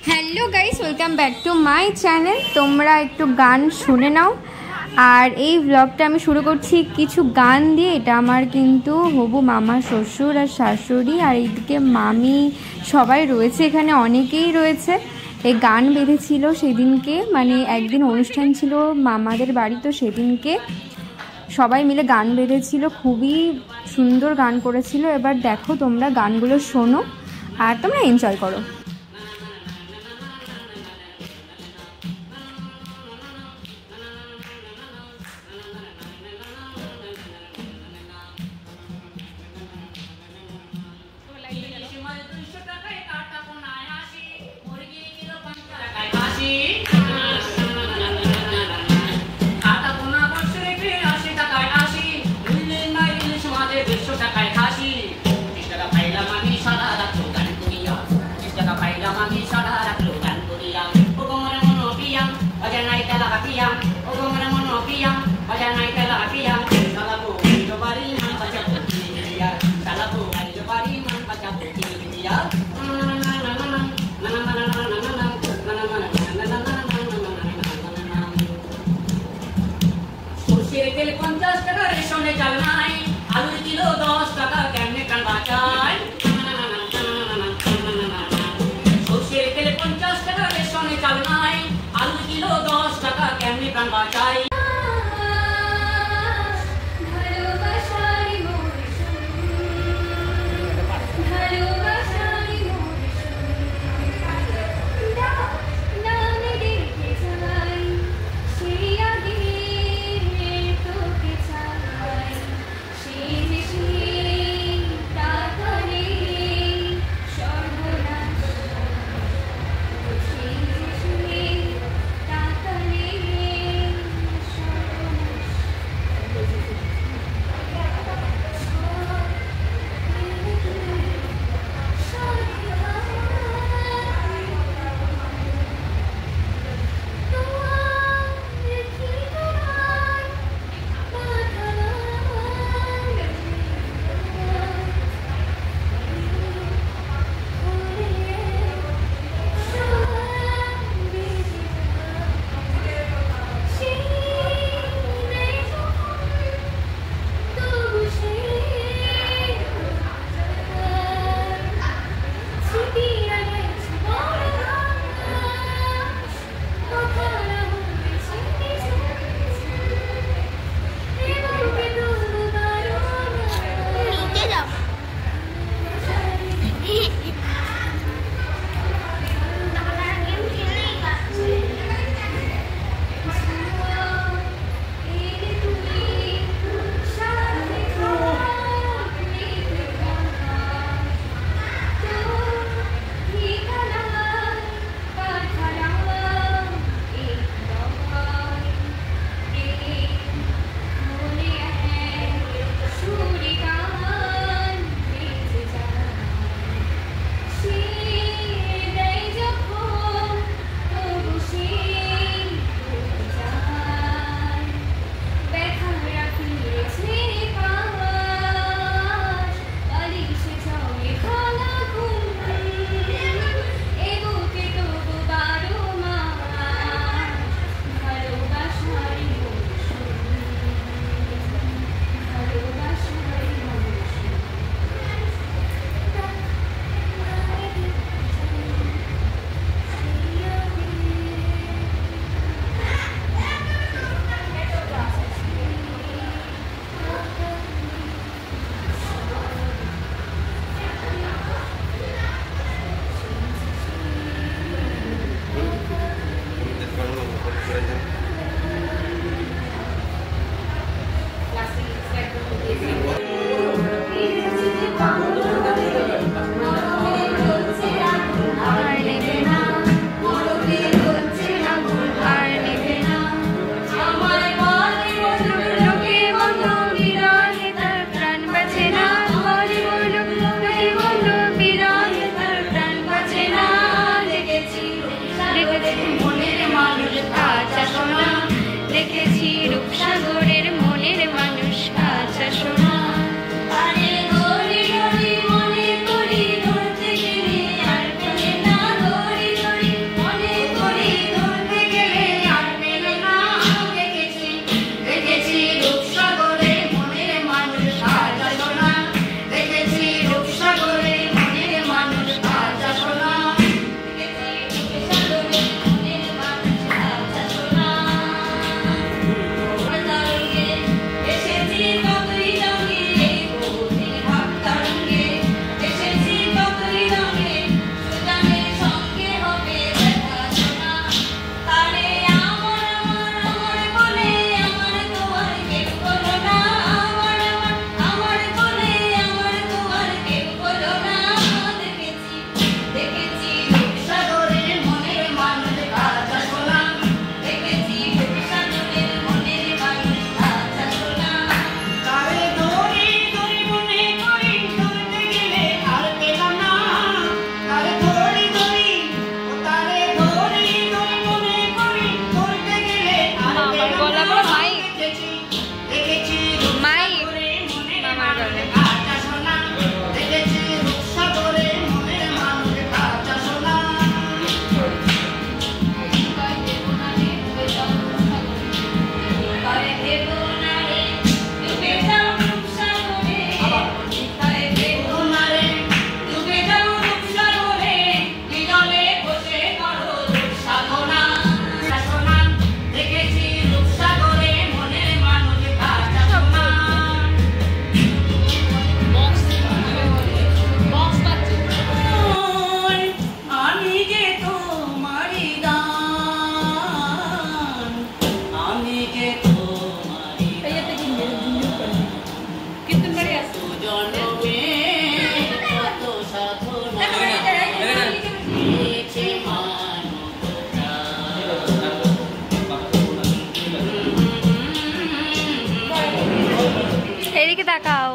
Hello guys, welcome back to my channel. তোমরা একটু গান শুনে নাও। আর এই ব্লগটা আমি শুরু করছি কিছু গান দিয়ে। এটা আমার কিন্তু হবু মামা, শ্বশুর আর শাশুড়ি, আর এইদিকে মামি সবাই রয়েছে, এখানে অনেকেই রয়েছে। এই গান বেঁধেছিল সেদিনকে, মানে একদিন অনুষ্ঠান ছিল মামাদের বাড়ি, তো সেদিনকে সবাই মিলে গান বেঁধেছিল, খুবই সুন্দর গান করেছিল। এবার দেখো তোমরা গানগুলো শোনো আর তোমরা এনজয় করো। তোমারি গান, আমি যে তোমারি জন্মে কত সাধনা পেয়েছে মানবতা। এদিকে তাকাও।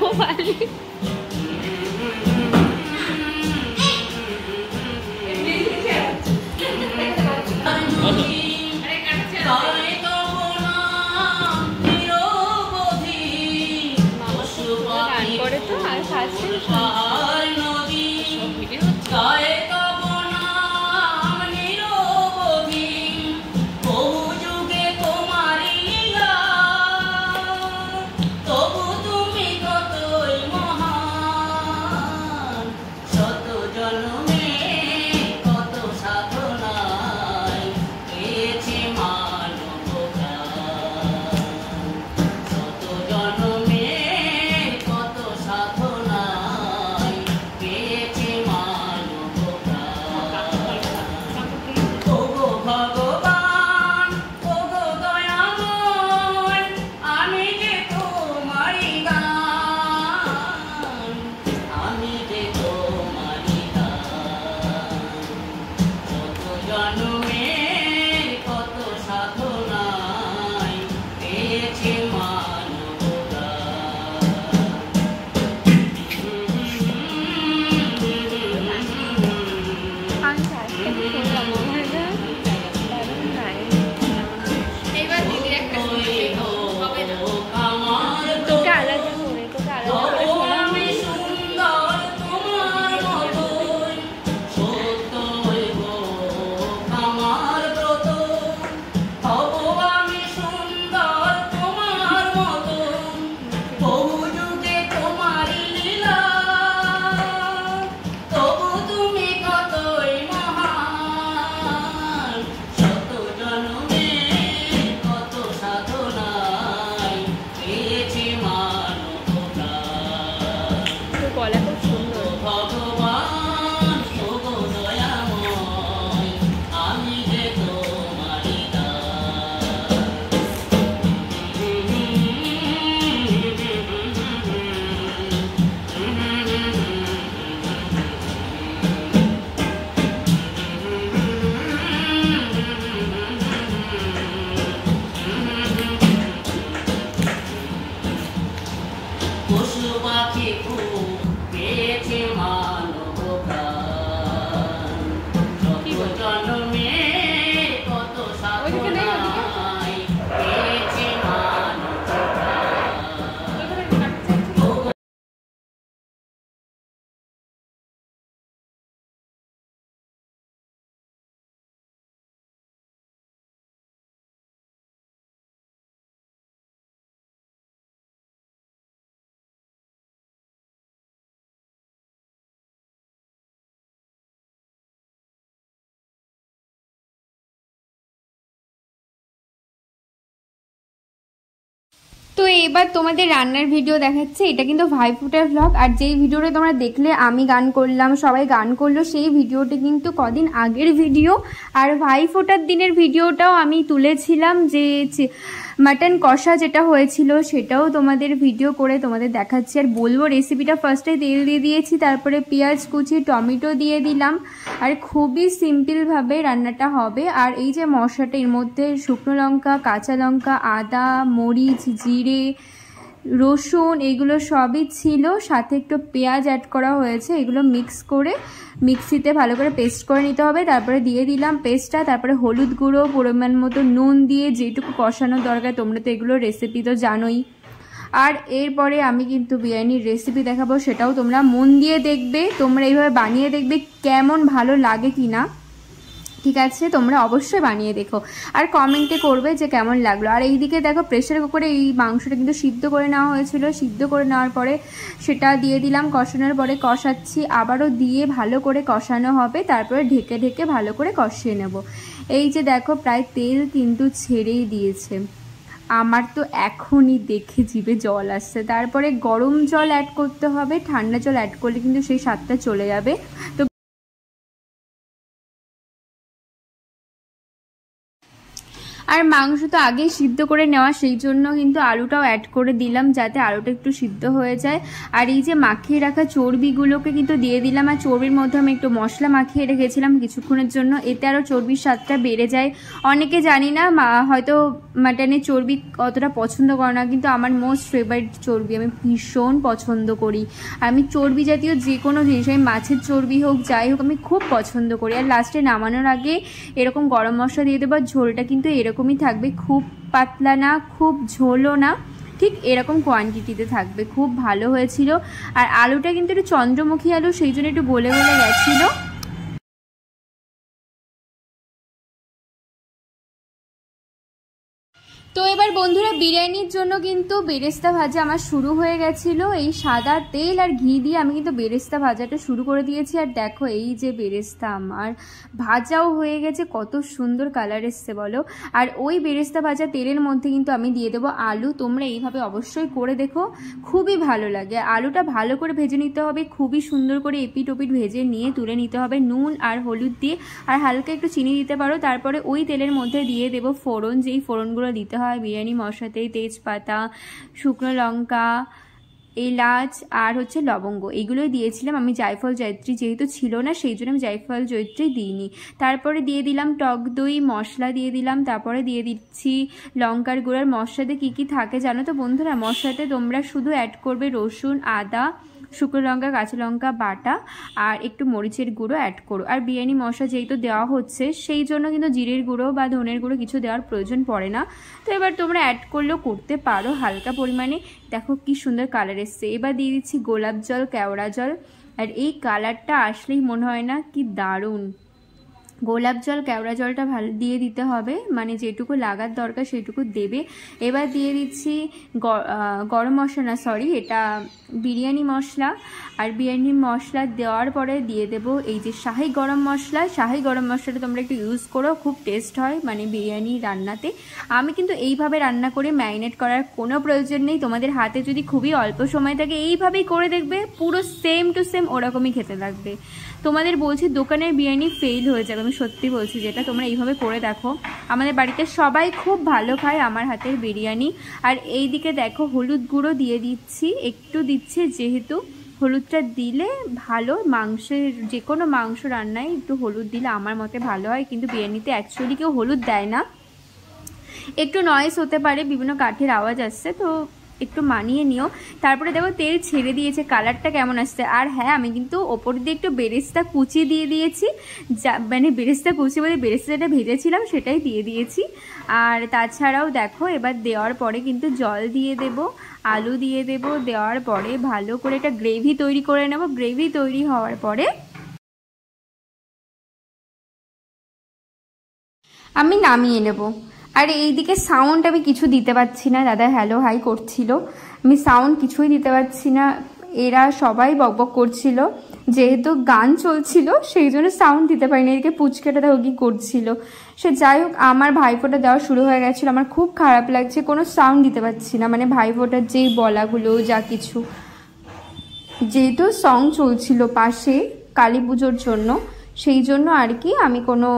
ও বালি করে তো আর তো এবার তোমাদের রান্নার ভিডিও দেখাচ্ছে। এটা কিন্তু ভাইফোঁটার ভ্লগ। আর যেই ভিডিওটা তোমরা দেখলে আমি গান করলাম, সবাই গান করলো, সেই ভিডিওটা কিন্তু কদিন আগের ভিডিও। আর ভাইফোঁটার দিনের ভিডিওটাও আমি তুলেছিলাম, যে মাটন কষা যেটা হয়েছিল সেটাও তোমাদের ভিডিও করে তোমাদের দেখাচ্ছি। আর বলবো রেসিপিটা ফার্স্টে তেল দিয়ে দিয়েছি, তারপরে পেঁয়াজ কুচি, টমেটো দিয়ে দিলাম। আর খুবই সিম্পলভাবে রান্নাটা হবে। আর এই যে মশলাটা, এর মধ্যে শুকনো লঙ্কা, কাঁচা লঙ্কা, আদা, মরিচ, জিরে, রসুন এগুলো সবই ছিল, সাথে একটু পেঁয়াজ অ্যাড করা হয়েছে। এগুলো মিক্স করে মিক্সিতে ভালো করে পেস্ট করে নিতে হবে। তারপরে দিয়ে দিলাম পেস্টটা, তারপরে হলুদ গুঁড়ো, পরিমাণ মতো নুন দিয়ে যেটুকু কষানোর দরকার, তোমরা তো এগুলো রেসিপি তো জানোই। আর এরপরে আমি কিন্তু বিরিয়ানির রেসিপি দেখাবো, সেটাও তোমরা মন দিয়ে দেখবে, তোমরা এইভাবে বানিয়ে দেখবে কেমন ভালো লাগে কি না। ঠিক আছে, তোমরা অবশ্যই বানিয়ে দেখো আর কমেন্টে করবে যে কেমন লাগলো। আর এইদিকে দেখো প্রেসার কুকারে এই মাংসটা কিন্তু সিদ্ধ করে নেওয়া হয়েছিল। সিদ্ধ করে নেওয়ার পরে সেটা দিয়ে দিলাম, কষানোর পরে কষাচ্ছি, আবারও দিয়ে ভালো করে কষানো হবে। তারপরে ঢেকে ঢেকে ভালো করে কষিয়ে নেব। এই যে দেখো প্রায় তেল কিন্তু ছেড়েই দিয়েছে। আমার তো এখনই দেখে জিভে জল আসছে। তারপরে গরম জল অ্যাড করতে হবে, ঠান্ডা জল অ্যাড করলে কিন্তু সেই স্বাদটা চলে যাবে। তো আর মাংস তো আগেই সিদ্ধ করে নেওয়া, সেই জন্য কিন্তু আলুটাও অ্যাড করে দিলাম যাতে আলুটা একটু সিদ্ধ হয়ে যায়। আর এই যে মাখিয়ে রাখা চর্বিগুলোকে কিন্তু দিয়ে দিলাম, আর চর্বির মধ্যে আমি একটু মশলা মাখিয়ে রেখেছিলাম কিছুক্ষণের জন্য, এতে আরও চর্বির স্বাদটা বেড়ে যায়। অনেকে জানি না হয়তো মাটনের চর্বি অতটা পছন্দ করে না, কিন্তু আমার মোস্ট ফেভারিট চর্বি, আমি ভীষণ পছন্দ করি। আর আমি চর্বি জাতীয় যে কোনো জিনিস, আমি মাছের চর্বি হোক যাই হোক আমি খুব পছন্দ করি। আর লাস্টে নামানোর আগে এরকম গরম মশলা দিয়ে দেবো। ঝোলটা কিন্তু এরকমই থাকবে, খুব পাতলা না খুব ঝোলও না, ঠিক এরকম কোয়ান্টিটিতে থাকবে। খুব ভালো হয়েছিল। আর আলুটা কিন্তু একটু চন্দ্রমুখী আলু, সেই জন্য একটু গলে গলে গেছিলো। তো এবার বন্ধুরা বিরিয়ানির জন্য কিন্তু বেরেস্তা ভাজা আমার শুরু হয়ে গেছিলো। এই সাদা তেল আর ঘি দিয়ে আমি কিন্তু বেরেস্তা ভাজাটা শুরু করে দিয়েছি। আর দেখো এই যে বেরেস্তা আমার ভাজাও হয়ে গেছে, কত সুন্দর কালার এসছে বলো। আর ওই বেরেস্তা ভাজা তেলের মধ্যে কিন্তু আমি দিয়ে দেবো আলু। তোমরা এইভাবে অবশ্যই করে দেখো, খুবই ভালো লাগে। আলুটা ভালো করে ভেজে নিতে হবে, খুবই সুন্দর করে এপিট ওপিট ভেজে নিয়ে তুলে নিতে হবে নুন আর হলুদ দিয়ে, আর হালকা একটু চিনি দিতে পারো। তারপরে ওই তেলের মধ্যে দিয়ে দেবো ফোড়ন, যেই ফোড়নগুলো দিতে হয় বিরিয়ানি মশলাতেই, তেজপাতা, শুকনো লঙ্কা, এলাচ আর হচ্ছে লবঙ্গ, এগুলোই দিয়েছিলাম আমি। জায়ফল জয়ত্রী যেহেতু ছিল না, সেই জন্য আমি জায়ফল জয়ত্রী দিইনি। তারপরে দিয়ে দিলাম টক দই, মশলা দিয়ে দিলাম। তারপরে দিয়ে দিচ্ছি লঙ্কার গুঁড়ার। মশলাতে কী কী থাকে জানো তো বন্ধুরা? মশলাতে তোমরা শুধু অ্যাড করবে রসুন, আদা, শুকনো লঙ্কা, কাঁচা লঙ্কা বাটা আর একটু মরিচের গুঁড়ো অ্যাড করো। আর বিরিয়ানি মশলা যেহেতু দেওয়া হচ্ছে, সেই জন্য কিন্তু জিরের গুঁড়ো বা ধনের গুঁড়ো কিছু দেওয়ার প্রয়োজন পড়ে না। তো এবার তোমরা অ্যাড করলেও করতে পারো হালকা পরিমাণে। দেখো কি সুন্দর কালার এসছে। এবার দিয়ে দিচ্ছি গোলাপ জল, কেওড়া জল। আর এই কালারটা আসলেই মনে হয় না কি দারুণ। গোলাপ জল কেওড়া জলটা ভালো দিয়ে দিতে হবে, মানে যেটুকু লাগার দরকার সেটুকু দেবে। এবার দিয়ে দিচ্ছি গরম মশলা, না সরি এটা বিরিয়ানি মশলা। আর বিরিয়ানি মশলা দেওয়ার পরে দিয়ে দেবো এই যে শাহি গরম মশলা। শাহি গরম মশলাটা তোমরা একটু ইউজ করো, খুব টেস্ট হয় মানে বিরিয়ানি রান্নাতে। আমি কিন্তু এইভাবে রান্না করে, ম্যারিনেট করার কোনো প্রয়োজন নেই। তোমাদের হাতে যদি খুবই অল্প সময় থাকে এইভাবেই করে দেখবে, পুরো সেম টু সেম ওরকমই খেতে লাগবে। তোমাদের বলছি দোকানের বিরিয়ানি ফেল হয়ে যাবে, আমি সত্যি বলছি। যেটা তোমরা এইভাবে করে দেখো, আমাদের বাড়িতে সবাই খুব ভালো খায় আমার হাতের বিরিয়ানি। আর এই দিকে দেখো হলুদ গুঁড়ো দিয়ে দিচ্ছি, একটু দিচ্ছি, যেহেতু হলুদটা দিলে ভালো। মাংসের যে কোনো মাংস রান্নায় একটু হলুদ দিলে আমার মতে ভালো হয়, কিন্তু বিরিয়ানিতে অ্যাকচুয়ালি কেউ হলুদ দেয় না। একটু নয়েজ হতে পারে, বিভিন্ন কাঠের আওয়াজ আসছে, তো একটু মানিয়ে নিও। তারপরে দেখো তেল ছেড়ে দিয়েছে, কালারটা কেমন আসছে। আর হ্যাঁ, আমি কিন্তু ওপর দিয়ে একটু বেরেস্তা কুচি দিয়ে দিয়েছি, যা মানে বেরেস্তা কুচি বলে বেরেস্তা যেটা ভেজেছিলাম সেটাই দিয়ে দিয়েছি। আর তাছাড়াও দেখো এবার দেওয়ার পরে কিন্তু জল দিয়ে দেব, আলু দিয়ে দেব, দেওয়ার পরে ভালো করে একটা গ্রেভি তৈরি করে নেব। গ্রেভি তৈরি হওয়ার পরে আমি নামিয়ে নেব। আর এইদিকে সাউন্ড আমি কিছু দিতে পারছি না, দাদা হ্যালো হাই করছিল, আমি সাউন্ড কিছুই দিতে পারছি না। এরা সবাই বকবক করছিল, যেহেতু গান চলছিল সেই জন্য সাউন্ড দিতে পারিনি। এদিকে পুচকেটা দেখো কি করছিল। সে যাই হোক, আমার ভাইফোঁটা দেওয়া শুরু হয়ে গেছিলো, আমার খুব খারাপ লাগছে, কোনো সাউন্ড দিতে পারছি না, মানে ভাইফোঁটার যেই বলাগুলো যা কিছু, যেহেতু সং চলছিল পাশে কালী পুজোর জন্য, সেই জন্য আর কি আমি কোনো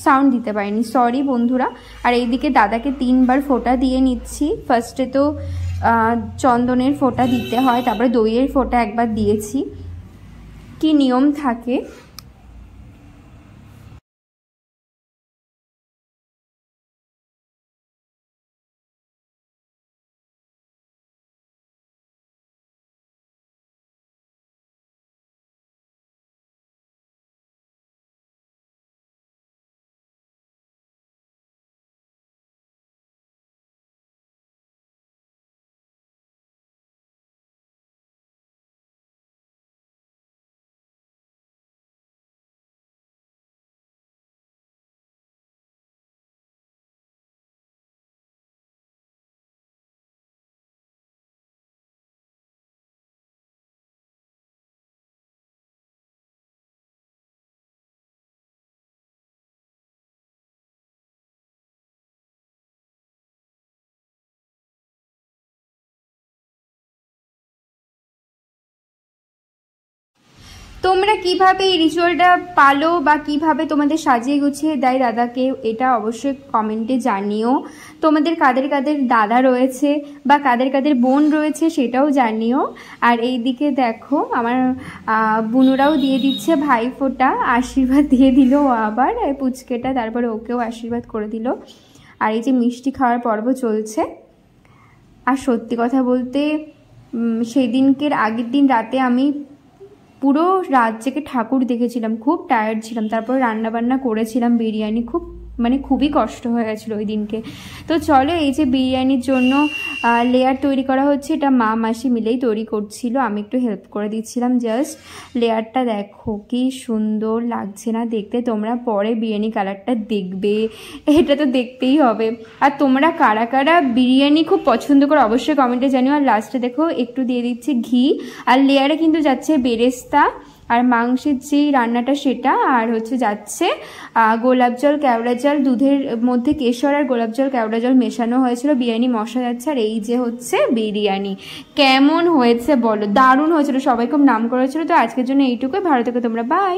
সাউন্ড দিতে পারিনি, সরি বন্ধুরা। আর এইদিকে দাদাকে 3বার ফোঁটা দিয়ে নিচ্ছি। ফার্স্টে তো চন্দনের ফোঁটা দিতে হয়, তারপরে দইয়ের ফোঁটা একবার দিয়েছি, কি নিয়ম থাকে। তোমরা কিভাবে এই রিচুয়ালটা পালো বা কিভাবে তোমাদের সাজিয়ে গুছিয়ে দেয় দাদাকে, এটা অবশ্যই কমেন্টে জানিও। তোমাদের কাদের কাদের দাদা রয়েছে বা কাদের কাদের বোন রয়েছে সেটাও জানিও। আর এই দিকে দেখো আমার বুনুরাও দিয়ে দিচ্ছে ভাইফোঁটা, আশীর্বাদ দিয়ে দিল আবার পুচকেটা, তারপরে ওকেও আশীর্বাদ করে দিল। আর এই যে মিষ্টি খাওয়ার পর্ব চলছে। আর সত্যি কথা বলতে সেই দিনকের আগের দিন রাতে আমি পুরো রাত জেগে ঠাকুর দেখেছিলাম, খুব টায়ার্ড ছিলাম। তারপর রান্নাবান্না করেছিলাম বিরিয়ানি, খুবই কষ্ট হয়ে গেছিলো ওই দিনকে। তো চলো, এই যে বিরিয়ানির জন্য লেয়ার তৈরি করা হচ্ছে, এটা মা মাসি মিলেই তৈরি করছিল, আমি একটু হেল্প করে দিচ্ছিলাম জাস্ট। লেয়ারটা দেখো কি সুন্দর লাগছে না দেখতে, তোমরা পরে বিরিয়ানি কালারটা দেখবে, এটা তো দেখতেই হবে। আর তোমরা কারা কারা বিরিয়ানি খুব পছন্দ করো অবশ্যই কমেন্টে জানিও। আর লাস্টে দেখো একটু দিয়ে দিচ্ছি ঘি, আর লেয়ারে কিন্তু যাচ্ছে বেরেস্তা আর মাংসের যে রান্নাটা সেটা, আর হচ্ছে যাচ্ছে গোলাপ জল কেওড়া জল, দুধের মধ্যে কেশর আর গোলাপ জল কেওড়া জল মেশানো হয়েছিল, বিরিয়ানি মশলা যাচ্ছে। আর এই যে হচ্ছে বিরিয়ানি, কেমন হয়েছে বলো? দারুণ হয়েছিল, সবাই খুব নাম করেছিল। তো আজকের জন্য এইটুকুই, ভালো থেকো তোমরা, বাই।